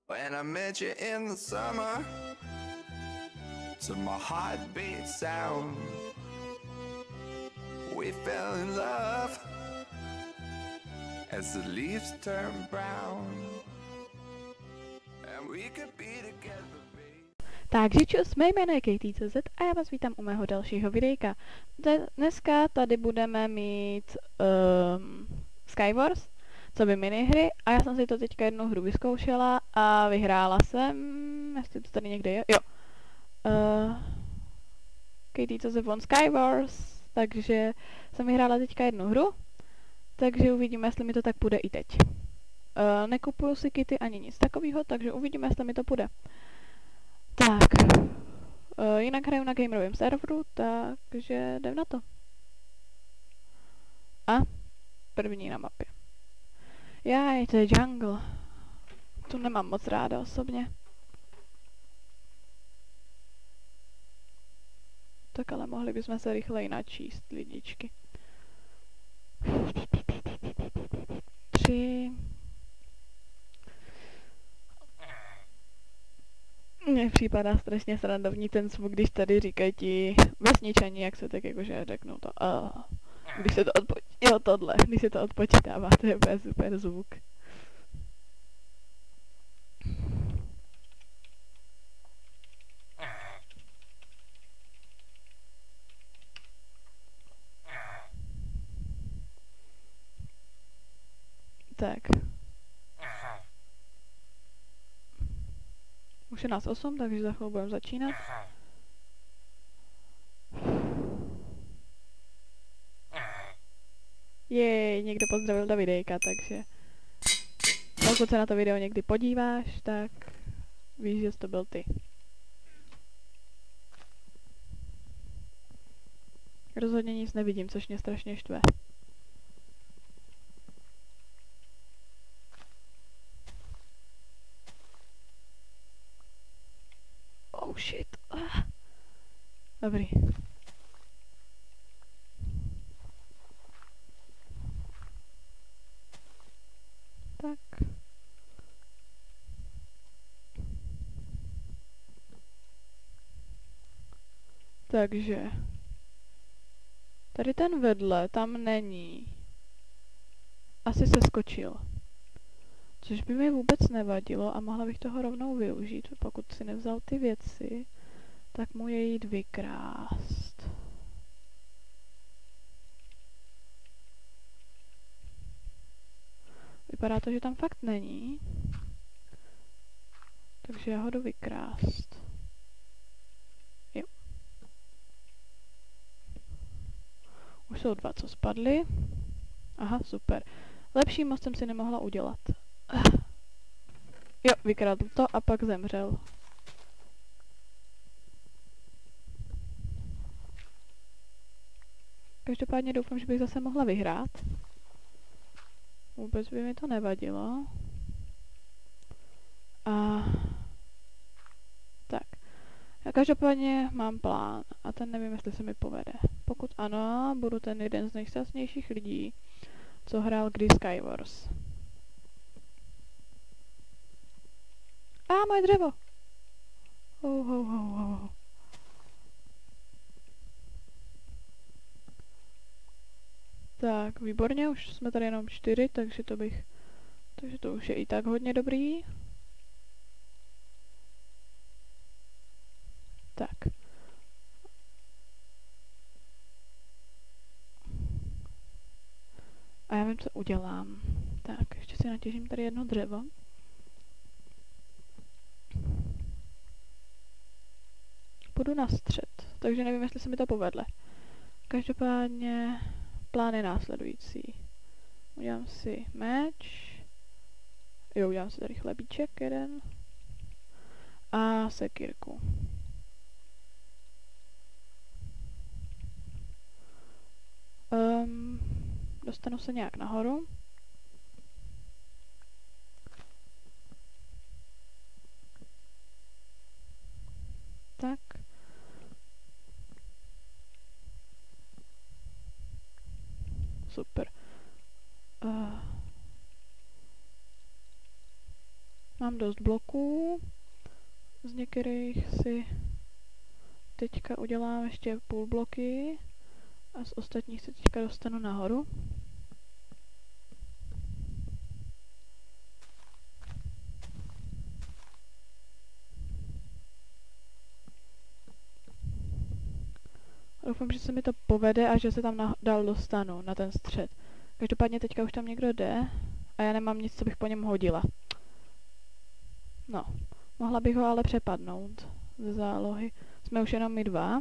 When I met you in the summer, to my heartbeat sound, we fell in love as the leaves turn brown, and we could be together, babe. Takže čus, mé jméno je Katie.cz a já vás vítám u mého dalšího videjka. Dneska tady budeme mít Skywars, co by minihry, a já jsem si to teďka jednu hru vyzkoušela a vyhrála jsem, jestli to tady někde je, jo. Katie.cz won Skywars, takže jsem vyhrála teďka jednu hru, takže uvidíme, jestli mi to tak půjde i teď. Nekupuju si kity ani nic takového, takže uvidíme, jestli mi to půjde. Tak, jinak hraju na gamerovém serveru, takže jdem na to. A první na mapě. Jaj, to je jungle. Tu nemám moc ráda osobně. Tak ale mohli bychom se rychleji načíst, lidičky. 3. Mně připadá strašně srandovní ten zvuk, když tady říkají ti vesničani, jak se tak jakože řeknou to. Když se to jo, tohle, když se to odpočítává, to je úplně super zvuk. Tak. Už je nás 8, takže za chvíli budeme začínat. Jej, někdo pozdravil do videjka, takže pokud se na to video někdy podíváš, tak víš, že to byl ty. Rozhodně nic nevidím, což mě strašně štve. Oh shit. Dobrý. Tak. Takže. Tady ten vedle, tam není. Asi se skočil. Což by mi vůbec nevadilo a mohla bych toho rovnou využít. Pokud si nevzal ty věci, tak mu je jít vykrást. Vypadá to, že tam fakt není. Takže já ho jdu vykrást. Jo. Už jsou 2, co spadly. Aha, super. Lepší most jsem si nemohla udělat. Jo, vykradl to a pak zemřel. Každopádně doufám, že bych zase mohla vyhrát. Vůbec by mi to nevadilo. A tak. Já každopádně mám plán a ten nevím, jestli se mi povede. Pokud ano, budu ten jeden z nejšťastnějších lidí, co hrál kdy Skywars. Moje dřevo! Tak, výborně, už jsme tady jenom 4, takže to už je i tak hodně dobrý. Tak. A já vím, co udělám. Tak, ještě si natěžím tady jedno dřevo. Půjdu na střed, takže nevím, jestli se mi to povedle. Každopádně plán je následující. Udělám si meč. Jo, udělám si tady chlebíček jeden. A sekírku. Dostanu se nějak nahoru. Tak. Super. mám dost bloků, z některých si teďka udělám ještě půl bloky a z ostatních se teďka dostanu nahoru. Doufám, že se mi to povede a že se tam dál dostanu, na ten střed. Každopádně teďka už tam někdo jde a já nemám nic, co bych po něm hodila. No, mohla bych ho ale přepadnout ze zálohy. Jsme už jenom my dva.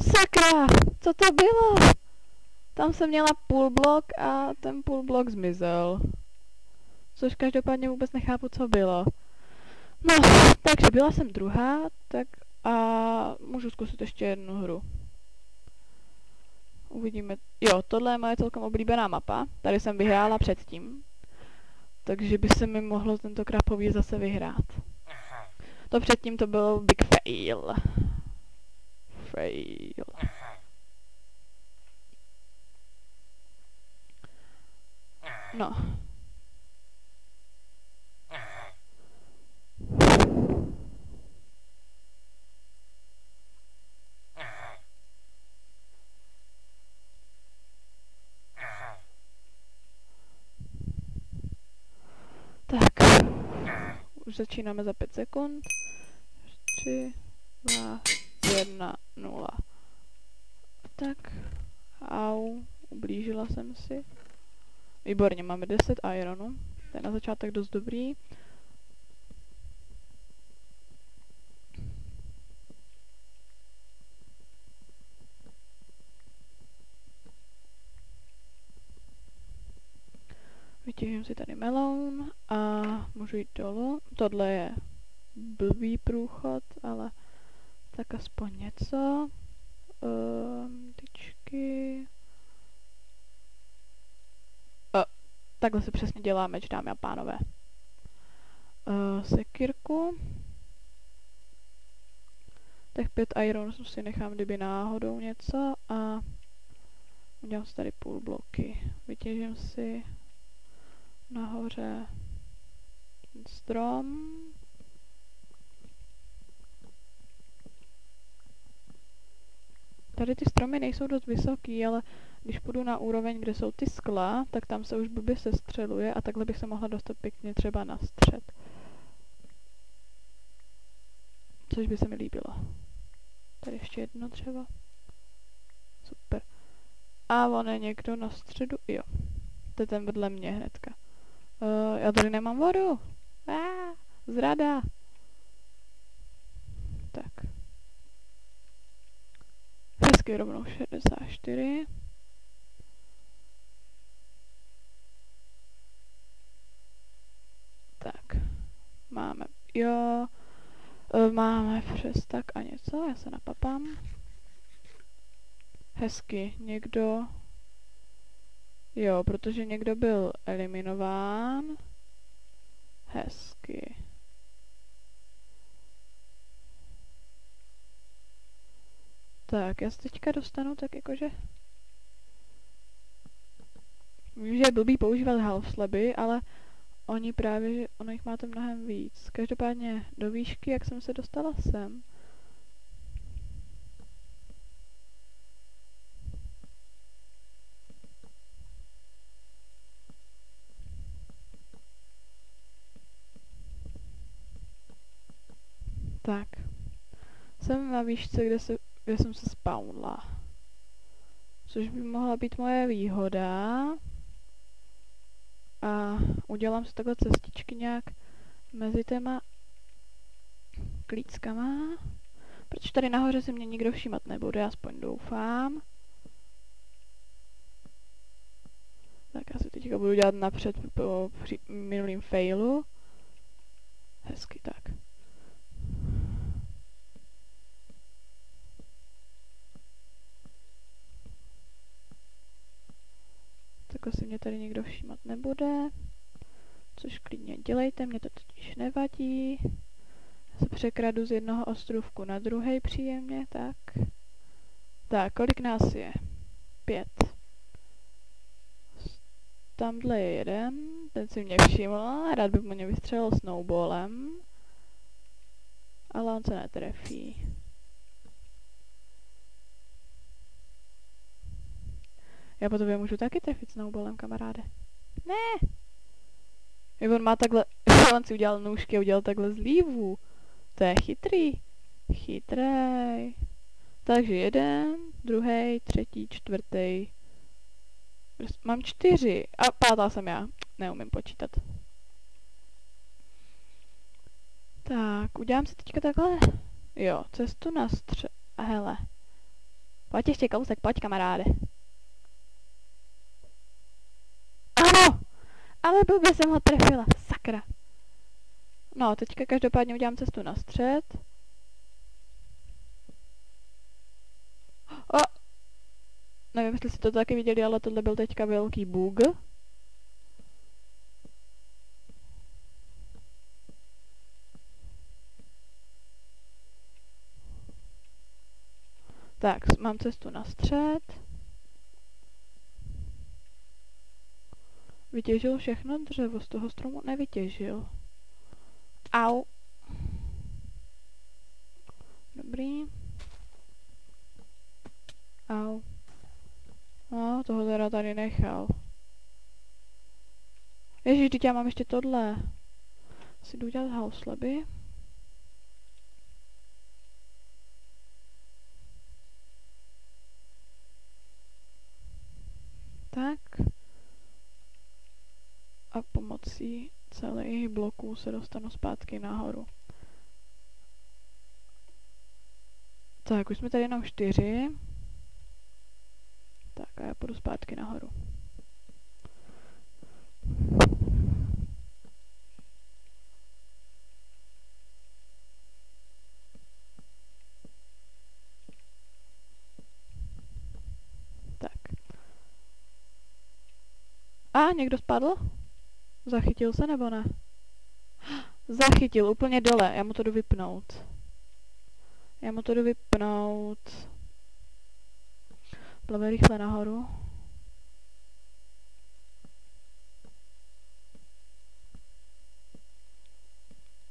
Sakra! Co to bylo? Tam jsem měla půl blok a ten půl blok zmizel. Což každopádně vůbec nechápu, co bylo. No, takže byla jsem druhá, tak a můžu zkusit ještě jednu hru. Uvidíme. Jo, tohle je moje celkem oblíbená mapa. Tady jsem vyhrála předtím. Takže by se mi mohlo tentokrát povíc zase vyhrát. To předtím to byl big fail. Fail. No. Tak. Už začínáme za 5 sekund. 3, 2, 1, 0. Tak. Au. Ublížila jsem si. Výborně, máme 10 ironů. To je na začátek dost dobrý. Vytěžím si tady meloun a můžu jít dolů. Tohle je blbý průchod, ale tak aspoň něco. Tyčky. Takhle se přesně dělá meč, dámy a pánové. Sekírku. Tak 5 ironů si nechám, kdyby náhodou něco a udělám si tady půl bloky. Vytěžím si nahoře ten strom. Tady ty stromy nejsou dost vysoký, ale když půjdu na úroveň, kde jsou ty skla, tak tam se už blbě sestřeluje a takhle bych se mohla dostat pěkně třeba na střed. Což by se mi líbilo. Tady ještě jedno třeba. Super. A on je někdo na středu? Jo. To je ten vedle mě hnedka. Já tady nemám vodu. Zrada. Tak. Hezky rovnou 64. Tak. Máme, jo. Máme přes tak a něco, já se napapám. Hezky, někdo... Jo, protože někdo byl eliminován. Hezky. Tak, já se teďka dostanu tak jakože... Vím, že je blbý používat half slaby, ale oni právě, že ono jich máte mnohem víc. Každopádně do výšky, jak jsem se dostala sem. Tak. Jsem na výšce, kde jsem se spawnla. Což by mohla být moje výhoda. A udělám si takhle cestičky nějak mezi těma klíckama. Protože tady nahoře si mě nikdo všímat nebude, aspoň doufám. Tak já si teďka budu dělat napřed po minulým failu. Hezky tak. Tak si mě tady nikdo všímat nebude. což klidně dělejte, mě to totiž nevadí. Já se překradu z jednoho ostrůvku na druhý příjemně, tak. Tak, kolik nás je? 5. Tamhle je jeden, ten si mě všiml, rád by mě vystřelil snowballem. Ale on se netrefí. Já po tobě můžu taky trefit snowballem, kamaráde. Ne! On má takhle, on si udělal nůžky a udělal takhle zlívu. To je chytrý. Chytrej. Takže jeden, druhý, třetí, čtvrtý. Mám 4. A 5. jsem já. Neumím počítat. Tak, udělám si teďka takhle. Jo, cestu na hele. Pojď ještě kousek, pojď kamaráde. Ano! Ale blbě jsem ho trefila, sakra. No, teďka každopádně udělám cestu na střed. O! Nevím, jestli jste to taky viděli, ale tohle byl teďka velký bug. Tak, mám cestu na střed. Vytěžil všechno dřevo, z toho stromu nevytěžil. Au. Dobrý. Au. No, toho teda tady nechal. Ježiš, teď já mám ještě tohle. Si jdu udělat housleby. Tak. A pomocí celých bloků se dostanu zpátky nahoru. Tak, už jsme tady jenom 4. Tak a já půjdu zpátky nahoru. Tak. A, někdo spadl? Zachytil se nebo ne? Zachytil, úplně dole, já mu to jdu vypnout. Plave rychle nahoru.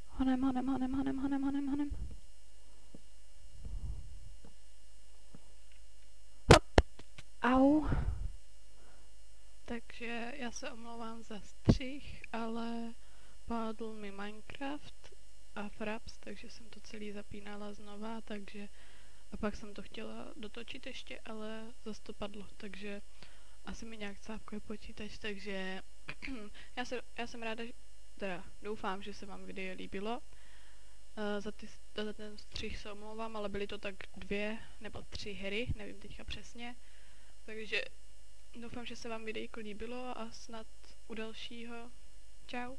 Honem. Hop. Au. Takže já se omlouvám za střih, ale padl mi Minecraft a Fraps, takže jsem to celý zapínala znova, takže a pak jsem to chtěla dotočit ještě, ale zase to padlo, takže asi mi nějak cápkuje počítač, takže já jsem ráda, teda doufám, že se vám video líbilo. Za ten střih se omlouvám, ale byly to tak 2 nebo 3 hry, nevím teďka přesně, takže doufám, že se vám videjko líbilo a snad u dalšího. Čau.